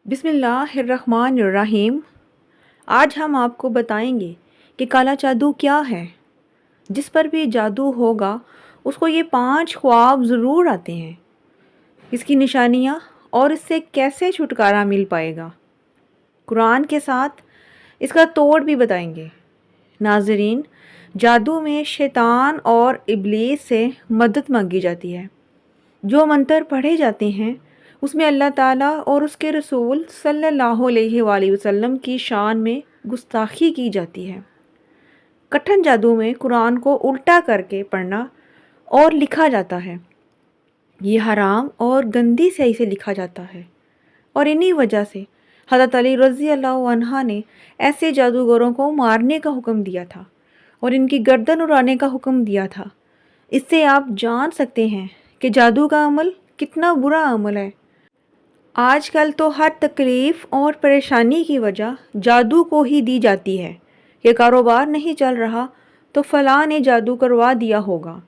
बिस्मिल्लाहिर्रहमानिर्रहीम। आज हम आपको बताएंगे कि काला जादू क्या है। जिस पर भी जादू होगा उसको ये 5 ख्वाब ज़रूर आते हैं। इसकी निशानियाँ और इससे कैसे छुटकारा मिल पाएगा, कुरान के साथ इसका तोड़ भी बताएंगे। नाज़रीन, जादू में शैतान और इब्लीस से मदद मांगी जाती है। जो मंत्र पढ़े जाते हैं उसमें अल्लाह ताला और उसके रसूल सल्लल्लाहु अलैहि वसल्लम की शान में गुस्ताखी की जाती है। कठिन जादू में कुरान को उल्टा करके पढ़ना और लिखा जाता है। ये हराम और गंदी स्याही से लिखा जाता है और इन्हीं वजह से हज़रत अली रज़ी अल्लाह अन्हा ने ऐसे जादूगरों को मारने का हुक्म दिया था और इनकी गर्दन उड़ाने का हुक्म दिया था। इससे आप जान सकते हैं कि जादू का अमल कितना बुरा अमल है। आजकल तो हर तकलीफ़ और परेशानी की वजह जादू को ही दी जाती है कि कारोबार नहीं चल रहा तो फ़लाँ ने जादू करवा दिया होगा।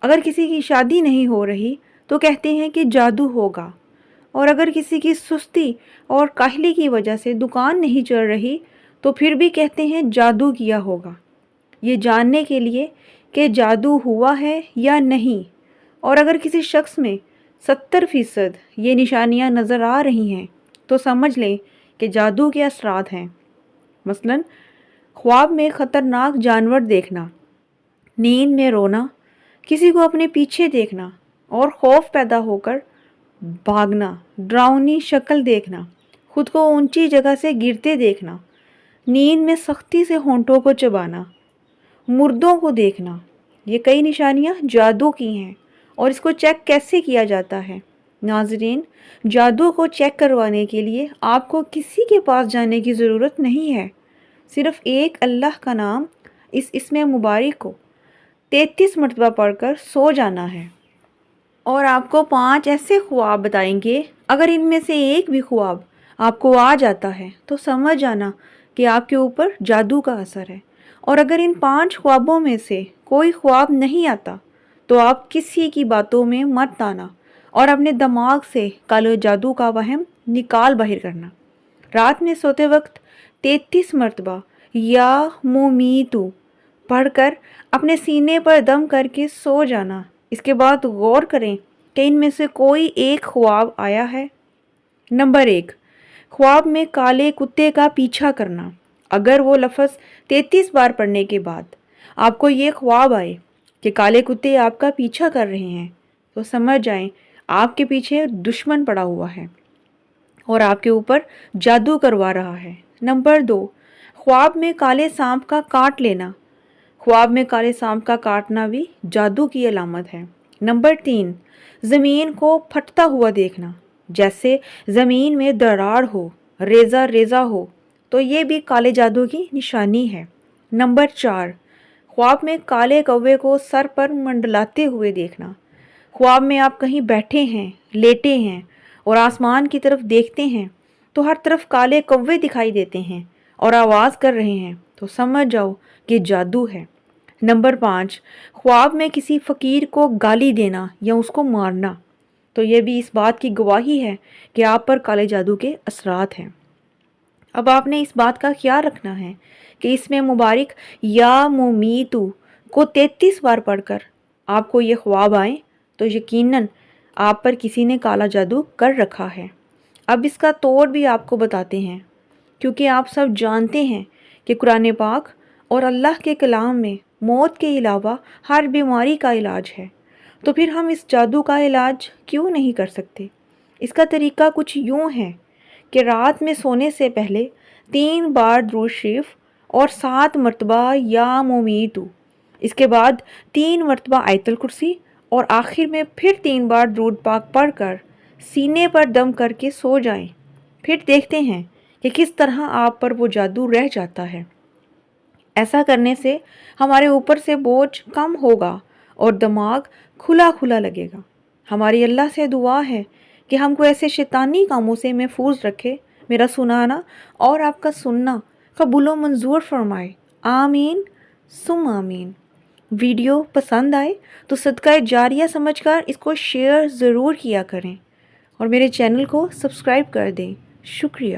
अगर किसी की शादी नहीं हो रही तो कहते हैं कि जादू होगा, और अगर किसी की सुस्ती और काहली की वजह से दुकान नहीं चल रही तो फिर भी कहते हैं जादू किया होगा। ये जानने के लिए कि जादू हुआ है या नहीं, और अगर किसी शख्स में 70% ये निशानियां नज़र आ रही हैं तो समझ लें कि जादू के असरात हैं। मसलन ख्वाब में ख़तरनाक जानवर देखना, नींद में रोना, किसी को अपने पीछे देखना और खौफ पैदा होकर भागना, डरावनी शक्ल देखना, खुद को ऊंची जगह से गिरते देखना, नींद में सख्ती से होंठों को चबाना, मुर्दों को देखना, ये कई निशानियां जादू की हैं। और इसको चेक कैसे किया जाता है? नाज़रीन, जादू को चेक करवाने के लिए आपको किसी के पास जाने की ज़रूरत नहीं है। सिर्फ़ एक अल्लाह का नाम इसमें मुबारक को 33 मरतबा पढ़कर सो जाना है। और आपको 5 ऐसे ख्वाब बताएंगे, अगर इनमें से एक भी ख्वाब आपको आ जाता है तो समझ जाना कि आपके ऊपर जादू का असर है। और अगर इन 5 ख्वाबों में से कोई ख्वाब नहीं आता तो आप किसी की बातों में मत आना और अपने दिमाग से काले जादू का वहम निकाल बाहर करना। रात में सोते वक्त 33 मरतबा या मुमीतू पढ़कर अपने सीने पर दम करके सो जाना। इसके बाद गौर करें कि इनमें से कोई एक ख्वाब आया है। नंबर 1, ख्वाब में काले कुत्ते का पीछा करना। अगर वो लफ्ज़ 33 बार पढ़ने के बाद आपको ये ख्वाब आए कि काले कुत्ते आपका पीछा कर रहे हैं तो समझ जाएं आपके पीछे दुश्मन पड़ा हुआ है और आपके ऊपर जादू करवा रहा है। नंबर 2, ख्वाब में काले सांप का काट लेना। ख्वाब में काले सांप का काटना भी जादू की अलामत है। नंबर 3, ज़मीन को फटता हुआ देखना, जैसे ज़मीन में दरार हो, रेज़ा रेज़ा हो, तो ये भी काले जादू की निशानी है। नंबर 4, ख्वाब में काले कौवे को सर पर मंडलाते हुए देखना। ख्वाब में आप कहीं बैठे हैं, लेटे हैं और आसमान की तरफ देखते हैं तो हर तरफ काले कौवे दिखाई देते हैं और आवाज़ कर रहे हैं तो समझ जाओ कि जादू है। नंबर 5, ख्वाब में किसी फ़कीर को गाली देना या उसको मारना, तो ये भी इस बात की गवाही है कि आप पर काले जादू के असरात हैं। अब आपने इस बात का ख्याल रखना है कि इसमें मुबारक या मुमीतू को 33 बार पढ़कर आपको ये ख्वाब आए तो यकीनन आप पर किसी ने काला जादू कर रखा है। अब इसका तोड़ भी आपको बताते हैं, क्योंकि आप सब जानते हैं कि कुरान पाक और अल्लाह के कलाम में मौत के अलावा हर बीमारी का इलाज है। तो फिर हम इस जादू का इलाज क्यों नहीं कर सकते? इसका तरीका कुछ यूँ है कि रात में सोने से पहले 3 बार दुरूद शरीफ और 7 मरतबा या मुमीतू, इसके बाद 3 मरतबा आयतुल कुर्सी और आखिर में फिर 3 बार दुरूद पाक पढ़कर सीने पर दम करके सो जाएं। फिर देखते हैं कि किस तरह आप पर वो जादू रह जाता है। ऐसा करने से हमारे ऊपर से बोझ कम होगा और दिमाग खुला खुला लगेगा। हमारी अल्लाह से दुआ है कि हमको ऐसे शैतानी कामों से महफूज रखे। मेरा सुनाना और आपका सुनना कबूल मंजूर फरमाए। आमीन सुम आमीन। वीडियो पसंद आए तो सदका जारिया समझकर इसको शेयर ज़रूर किया करें और मेरे चैनल को सब्सक्राइब कर दें। شکریہ.